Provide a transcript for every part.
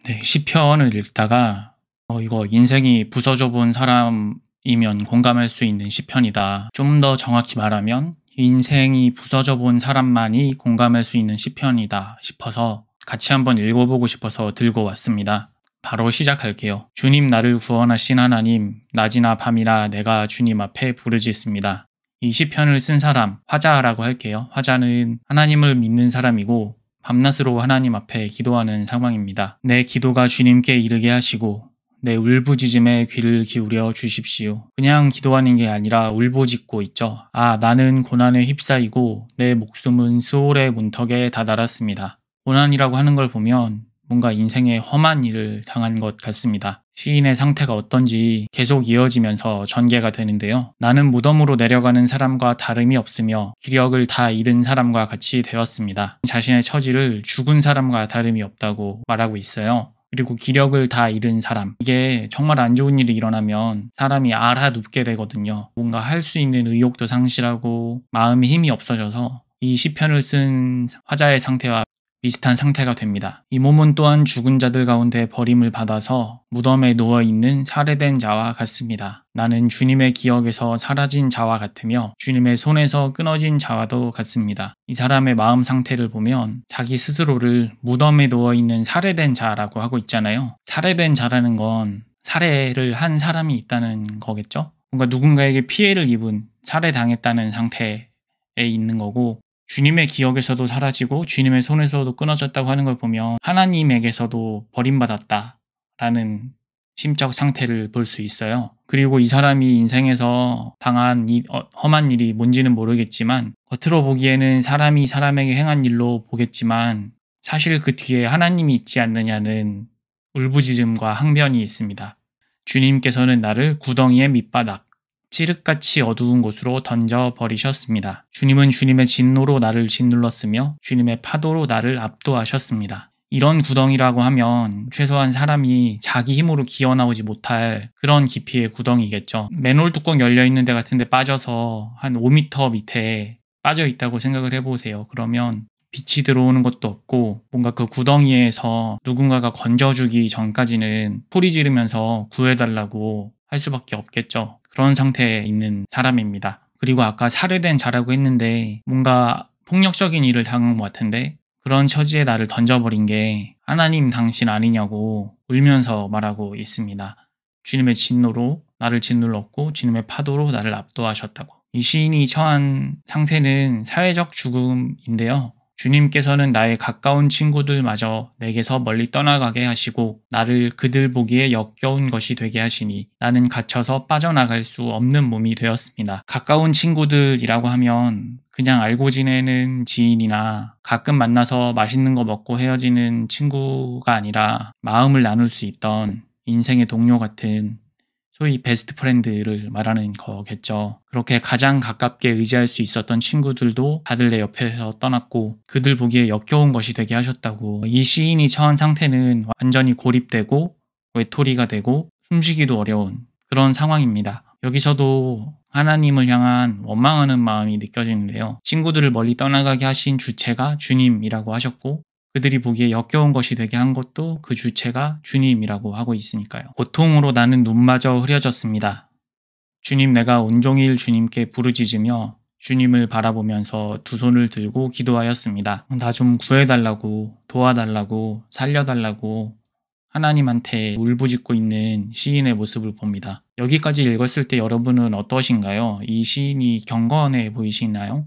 네, 시편을 읽다가 이거 인생이 부서져 본 사람이면 공감할 수 있는 시편이다. 좀 더 정확히 말하면 인생이 부서져 본 사람만이 공감할 수 있는 시편이다 싶어서 같이 한번 읽어보고 싶어서 들고 왔습니다. 바로 시작할게요. 주님, 나를 구원하신 하나님, 낮이나 밤이나 내가 주님 앞에 부르짖습니다. 이 시편을 쓴 사람, 화자라고 할게요. 화자는 하나님을 믿는 사람이고 밤낮으로 하나님 앞에 기도하는 상황입니다. 내 기도가 주님께 이르게 하시고 내 울부짖음에 귀를 기울여 주십시오. 그냥 기도하는 게 아니라 울부짖고 있죠. 나는 고난에 휩싸이고 내 목숨은 수월의 문턱에 다다랐습니다. 고난이라고 하는 걸 보면 뭔가 인생에 험한 일을 당한 것 같습니다. 시인의 상태가 어떤지 계속 이어지면서 전개가 되는데요. 나는 무덤으로 내려가는 사람과 다름이 없으며 기력을 다 잃은 사람과 같이 되었습니다. 자신의 처지를 죽은 사람과 다름이 없다고 말하고 있어요. 그리고 기력을 다 잃은 사람, 이게 정말 안 좋은 일이 일어나면 사람이 알아눕게 되거든요. 뭔가 할 수 있는 의욕도 상실하고 마음의 힘이 없어져서 이 시편을 쓴 화자의 상태와 비슷한 상태가 됩니다. 이 몸은 또한 죽은 자들 가운데 버림을 받아서 무덤에 누워있는 살해된 자와 같습니다. 나는 주님의 기억에서 사라진 자와 같으며 주님의 손에서 끊어진 자와도 같습니다. 이 사람의 마음 상태를 보면 자기 스스로를 무덤에 누워있는 살해된 자라고 하고 있잖아요. 살해된 자라는 건 살해를 한 사람이 있다는 거겠죠? 뭔가 누군가에게 피해를 입은, 살해당했다는 상태에 있는 거고, 주님의 기억에서도 사라지고 주님의 손에서도 끊어졌다고 하는 걸 보면 하나님에게서도 버림받았다라는 심적 상태를 볼 수 있어요. 그리고 이 사람이 인생에서 당한 험한 일이 뭔지는 모르겠지만 겉으로 보기에는 사람이 사람에게 행한 일로 보겠지만 사실 그 뒤에 하나님이 있지 않느냐는 울부짖음과 항변이 있습니다. 주님께서는 나를 구덩이의 밑바닥, 칠흑같이 어두운 곳으로 던져버리셨습니다. 주님은 주님의 진노로 나를 짓눌렀으며 주님의 파도로 나를 압도하셨습니다. 이런 구덩이라고 하면 최소한 사람이 자기 힘으로 기어나오지 못할 그런 깊이의 구덩이겠죠. 맨홀 뚜껑 열려있는 데 같은 데 빠져서 한 5m 밑에 빠져있다고 생각을 해보세요. 그러면 빛이 들어오는 것도 없고 뭔가 그 구덩이에서 누군가가 건져주기 전까지는 소리 지르면서 구해달라고 할 수밖에 없겠죠. 그런 상태에 있는 사람입니다. 그리고 아까 살해된 자라고 했는데 뭔가 폭력적인 일을 당한 것 같은데 그런 처지에 나를 던져버린 게 하나님 당신 아니냐고 울면서 말하고 있습니다. 주님의 진노로 나를 짓눌렀고 주님의 파도로 나를 압도하셨다고. 이 시인이 처한 상태는 사회적 죽음인데요. 주님께서는 나의 가까운 친구들마저 내게서 멀리 떠나가게 하시고 나를 그들 보기에 역겨운 것이 되게 하시니 나는 갇혀서 빠져나갈 수 없는 몸이 되었습니다. 가까운 친구들이라고 하면 그냥 알고 지내는 지인이나 가끔 만나서 맛있는 거 먹고 헤어지는 친구가 아니라 마음을 나눌 수 있던 인생의 동료 같은 소위 베스트 프렌드를 말하는 거겠죠. 그렇게 가장 가깝게 의지할 수 있었던 친구들도 다들 내 옆에서 떠났고 그들 보기에 역겨운 것이 되게 하셨다고. 이 시인이 처한 상태는 완전히 고립되고 외톨이가 되고 숨쉬기도 어려운 그런 상황입니다. 여기서도 하나님을 향한 원망하는 마음이 느껴지는데요. 친구들을 멀리 떠나가게 하신 주체가 주님이라고 하셨고 그들이 보기에 역겨운 것이 되게 한 것도 그 주체가 주님이라고 하고 있으니까요. 고통으로 나는 눈마저 흐려졌습니다. 주님, 내가 온종일 주님께 부르짖으며 주님을 바라보면서 두 손을 들고 기도하였습니다. 나 좀 구해달라고, 도와달라고, 살려달라고 하나님한테 울부짖고 있는 시인의 모습을 봅니다. 여기까지 읽었을 때 여러분은 어떠신가요? 이 시인이 경건해 보이시나요?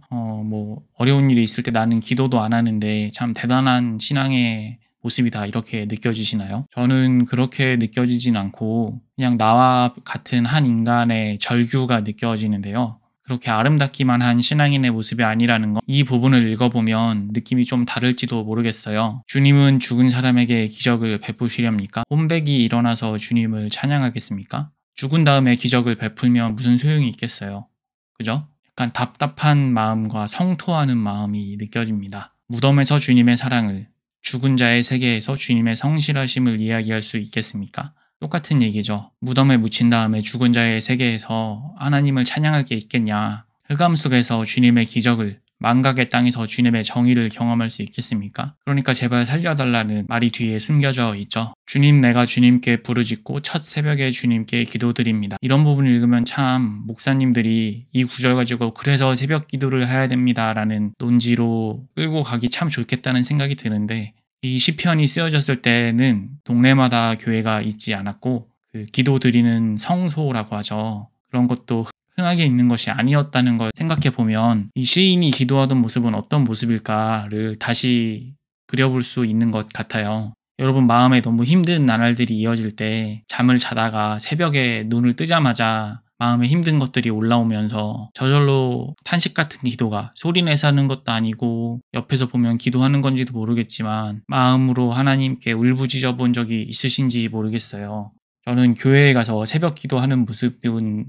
어려운 일이 있을 때 나는 기도도 안 하는데 참 대단한 신앙의 모습이다 이렇게 느껴지시나요? 저는 그렇게 느껴지진 않고 그냥 나와 같은 한 인간의 절규가 느껴지는데요. 그렇게 아름답기만 한 신앙인의 모습이 아니라는 거, 이 부분을 읽어보면 느낌이 좀 다를지도 모르겠어요. 주님은 죽은 사람에게 기적을 베푸시렵니까? 혼백이 일어나서 주님을 찬양하겠습니까? 죽은 다음에 기적을 베풀면 무슨 소용이 있겠어요? 그죠? 약간 답답한 마음과 성토하는 마음이 느껴집니다. 무덤에서 주님의 사랑을, 죽은 자의 세계에서 주님의 성실하심을 이야기할 수 있겠습니까? 똑같은 얘기죠. 무덤에 묻힌 다음에 죽은 자의 세계에서 하나님을 찬양할 게 있겠냐. 흑암 속에서 주님의 기적을 망각의 땅에서 주님의 정의를 경험할 수 있겠습니까? 그러니까 제발 살려달라는 말이 뒤에 숨겨져 있죠. 주님, 내가 주님께 부르짖고 첫 새벽에 주님께 기도드립니다. 이런 부분을 읽으면 참 목사님들이 이 구절 가지고 그래서 새벽 기도를 해야 됩니다 라는 논지로 끌고 가기 참 좋겠다는 생각이 드는데, 이 시편이 쓰여졌을 때는 동네마다 교회가 있지 않았고 그 기도드리는 성소라고 하죠. 그런 것도 흔하게 있는 것이 아니었다는 걸 생각해 보면 이 시인이 기도하던 모습은 어떤 모습일까를 다시 그려볼 수 있는 것 같아요. 여러분, 마음에 너무 힘든 나날들이 이어질 때 잠을 자다가 새벽에 눈을 뜨자마자 마음에 힘든 것들이 올라오면서 저절로 탄식 같은 기도가, 소리내서 하는 것도 아니고 옆에서 보면 기도하는 건지도 모르겠지만 마음으로 하나님께 울부짖어 본 적이 있으신지 모르겠어요. 저는 교회에 가서 새벽 기도하는 모습은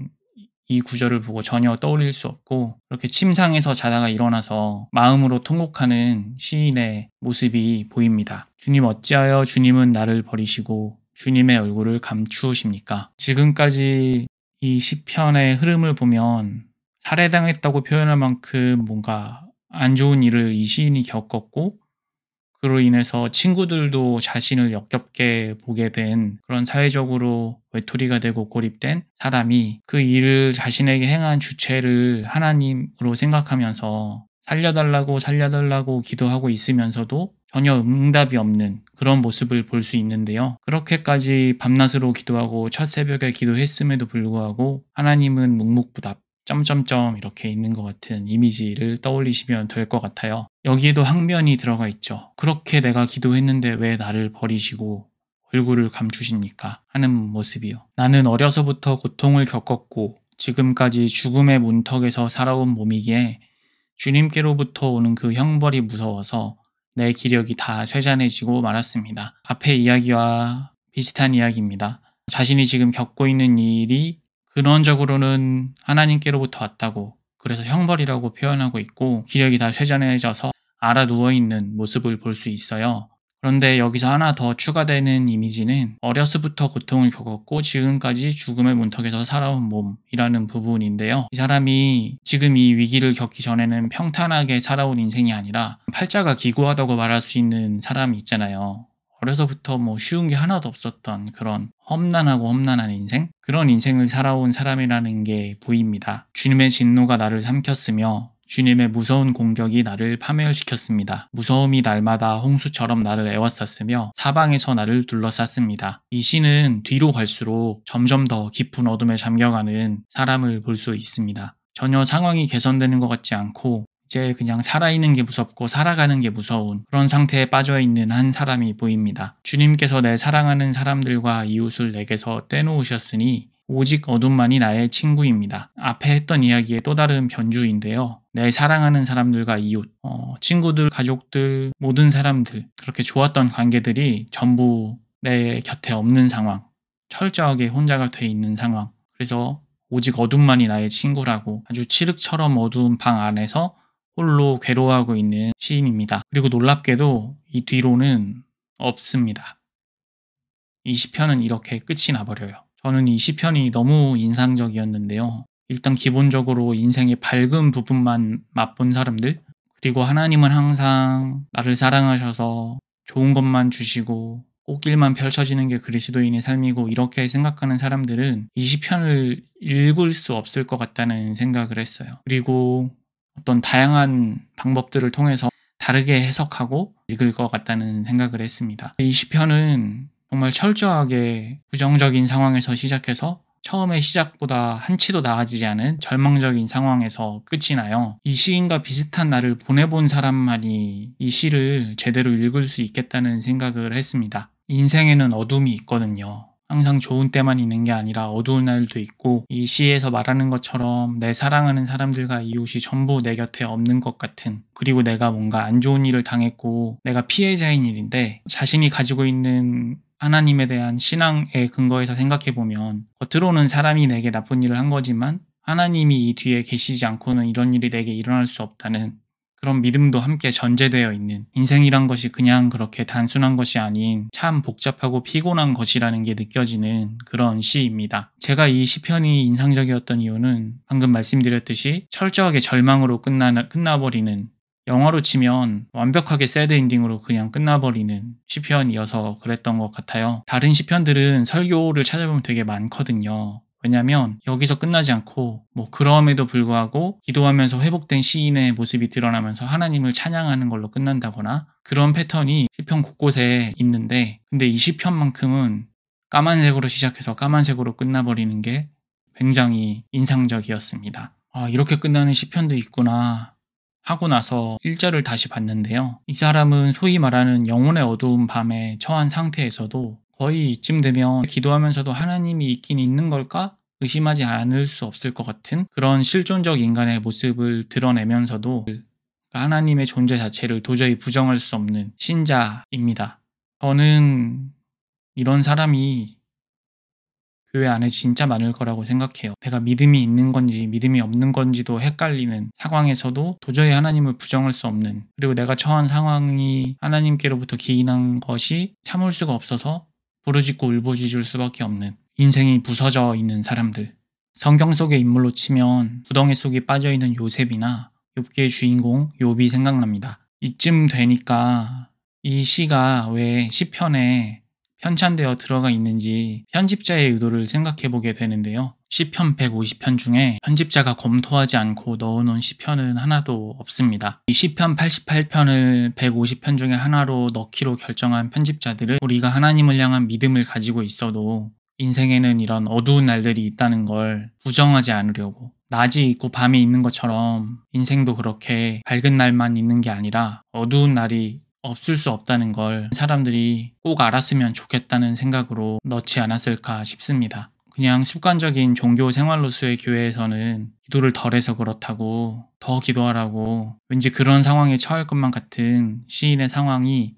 이 구절을 보고 전혀 떠올릴 수 없고, 그렇게 침상에서 자다가 일어나서 마음으로 통곡하는 시인의 모습이 보입니다. 주님, 어찌하여 주님은 나를 버리시고 주님의 얼굴을 감추십니까? 지금까지 이 시편의 흐름을 보면 살해당했다고 표현할 만큼 뭔가 안 좋은 일을 이 시인이 겪었고, 그로 인해서 친구들도 자신을 역겹게 보게 된, 그런 사회적으로 외톨이가 되고 고립된 사람이 그 일을 자신에게 행한 주체를 하나님으로 생각하면서 살려달라고 기도하고 있으면서도 전혀 응답이 없는 그런 모습을 볼 수 있는데요. 그렇게까지 밤낮으로 기도하고 첫 새벽에 기도했음에도 불구하고 하나님은 묵묵부답 점점점 이렇게 있는 것 같은 이미지를 떠올리시면 될 것 같아요. 여기에도 항변이 들어가 있죠. 그렇게 내가 기도했는데 왜 나를 버리시고 얼굴을 감추십니까? 하는 모습이요. 나는 어려서부터 고통을 겪었고 지금까지 죽음의 문턱에서 살아온 몸이기에 주님께로부터 오는 그 형벌이 무서워서 내 기력이 다 쇠잔해지고 말았습니다. 앞의 이야기와 비슷한 이야기입니다. 자신이 지금 겪고 있는 일이 근원적으로는 하나님께로부터 왔다고, 그래서 형벌이라고 표현하고 있고 기력이 다 쇠잔해져서 알아 누워있는 모습을 볼 수 있어요. 그런데 여기서 하나 더 추가되는 이미지는 어려서부터 고통을 겪었고 지금까지 죽음의 문턱에서 살아온 몸이라는 부분인데요. 이 사람이 지금 이 위기를 겪기 전에는 평탄하게 살아온 인생이 아니라 팔자가 기구하다고 말할 수 있는 사람이 있잖아요. 어려서부터 뭐 쉬운 게 하나도 없었던 그런 험난한 인생? 그런 인생을 살아온 사람이라는 게 보입니다. 주님의 진노가 나를 삼켰으며 주님의 무서운 공격이 나를 파멸시켰습니다. 무서움이 날마다 홍수처럼 나를 에워쌌으며 사방에서 나를 둘러쌌습니다. 이 시는 뒤로 갈수록 점점 더 깊은 어둠에 잠겨가는 사람을 볼 수 있습니다. 전혀 상황이 개선되는 것 같지 않고 이제 그냥 살아있는 게 무섭고 살아가는 게 무서운 그런 상태에 빠져있는 한 사람이 보입니다. 주님께서 내 사랑하는 사람들과 이웃을 내게서 떼놓으셨으니 오직 어둠만이 나의 친구입니다. 앞에 했던 이야기의 또 다른 변주인데요. 내 사랑하는 사람들과 이웃, 친구들, 가족들, 모든 사람들, 그렇게 좋았던 관계들이 전부 내 곁에 없는 상황, 철저하게 혼자가 돼 있는 상황. 그래서 오직 어둠만이 나의 친구라고 아주 칠흑처럼 어두운 방 안에서 홀로 괴로워하고 있는 시인입니다. 그리고 놀랍게도 이 뒤로는 없습니다. 이 시편은 이렇게 끝이 나버려요. 저는 이 시편이 너무 인상적이었는데요. 일단 기본적으로 인생의 밝은 부분만 맛본 사람들, 그리고 하나님은 항상 나를 사랑하셔서 좋은 것만 주시고 꽃길만 펼쳐지는 게 그리스도인의 삶이고 이렇게 생각하는 사람들은 이 시편을 읽을 수 없을 것 같다는 생각을 했어요. 그리고 어떤 다양한 방법들을 통해서 다르게 해석하고 읽을 것 같다는 생각을 했습니다. 이 시편은 정말 철저하게 부정적인 상황에서 시작해서 처음에 시작보다 한치도 나아지지 않은 절망적인 상황에서 끝이 나요. 이 시인과 비슷한 날을 보내본 사람만이 이 시를 제대로 읽을 수 있겠다는 생각을 했습니다. 인생에는 어둠이 있거든요. 항상 좋은 때만 있는 게 아니라 어두운 날도 있고, 이 시에서 말하는 것처럼 내 사랑하는 사람들과 이웃이 전부 내 곁에 없는 것 같은, 그리고 내가 뭔가 안 좋은 일을 당했고 내가 피해자인 일인데 자신이 가지고 있는 하나님에 대한 신앙의 근거에서 생각해보면 겉으로는 사람이 내게 나쁜 일을 한 거지만 하나님이 이 뒤에 계시지 않고는 이런 일이 내게 일어날 수 없다는 그런 믿음도 함께 전제되어 있는, 인생이란 것이 그냥 그렇게 단순한 것이 아닌 참 복잡하고 피곤한 것이라는 게 느껴지는 그런 시입니다. 제가 이 시편이 인상적이었던 이유는 방금 말씀드렸듯이 철저하게 절망으로 끝나버리는, 영화로 치면 완벽하게 새드 엔딩으로 그냥 끝나버리는 시편이어서 그랬던 것 같아요. 다른 시편들은 설교를 찾아보면 되게 많거든요. 왜냐면 여기서 끝나지 않고 그럼에도 불구하고 기도하면서 회복된 시인의 모습이 드러나면서 하나님을 찬양하는 걸로 끝난다거나 그런 패턴이 시편 곳곳에 있는데, 근데 이 시편만큼은 까만색으로 시작해서 까만색으로 끝나버리는 게 굉장히 인상적이었습니다. 이렇게 끝나는 시편도 있구나 하고 나서 1절을 다시 봤는데요. 이 사람은 소위 말하는 영혼의 어두운 밤에 처한 상태에서도 거의 이쯤 되면 기도하면서도 하나님이 있긴 있는 걸까? 의심하지 않을 수 없을 것 같은 그런 실존적 인간의 모습을 드러내면서도 하나님의 존재 자체를 도저히 부정할 수 없는 신자입니다. 저는 이런 사람이 교회 안에 진짜 많을 거라고 생각해요. 내가 믿음이 있는 건지 믿음이 없는 건지도 헷갈리는 상황에서도 도저히 하나님을 부정할 수 없는, 그리고 내가 처한 상황이 하나님께로부터 기인한 것이 참을 수가 없어서 부르짖고 울부짖을 수밖에 없는, 인생이 부서져 있는 사람들. 성경 속의 인물로 치면 구덩이 속에 빠져있는 요셉이나 욥기의 주인공 욥이 생각납니다. 이쯤 되니까 이 시가 왜 시편에 편찬되어 들어가 있는지 편집자의 의도를 생각해 보게 되는데요. 시편 150편 중에 편집자가 검토하지 않고 넣어놓은 시편은 하나도 없습니다. 이 시편 88편을 150편 중에 하나로 넣기로 결정한 편집자들은 우리가 하나님을 향한 믿음을 가지고 있어도 인생에는 이런 어두운 날들이 있다는 걸 부정하지 않으려고, 낮이 있고 밤이 있는 것처럼 인생도 그렇게 밝은 날만 있는 게 아니라 어두운 날이 없을 수 없다는 걸 사람들이 꼭 알았으면 좋겠다는 생각으로 넣지 않았을까 싶습니다. 그냥 습관적인 종교 생활로서의 교회에서는 기도를 덜해서 그렇다고, 더 기도하라고, 왠지 그런 상황에 처할 것만 같은 시인의 상황이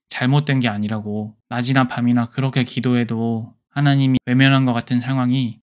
잘못된 게 아니라고, 낮이나 밤이나 그렇게 기도해도 하나님이 외면한 것 같은 상황이,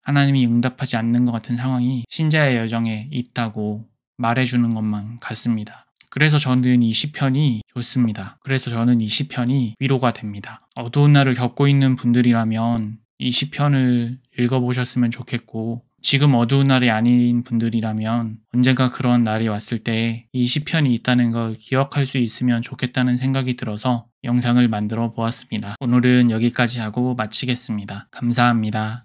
하나님이 응답하지 않는 것 같은 상황이 신자의 여정에 있다고 말해주는 것만 같습니다. 그래서 저는 이 시편이 좋습니다. 그래서 저는 이 시편이 위로가 됩니다. 어두운 날을 겪고 있는 분들이라면 이 시편을 읽어보셨으면 좋겠고, 지금 어두운 날이 아닌 분들이라면 언젠가 그런 날이 왔을 때 이 시편이 있다는 걸 기억할 수 있으면 좋겠다는 생각이 들어서 영상을 만들어 보았습니다. 오늘은 여기까지 하고 마치겠습니다. 감사합니다.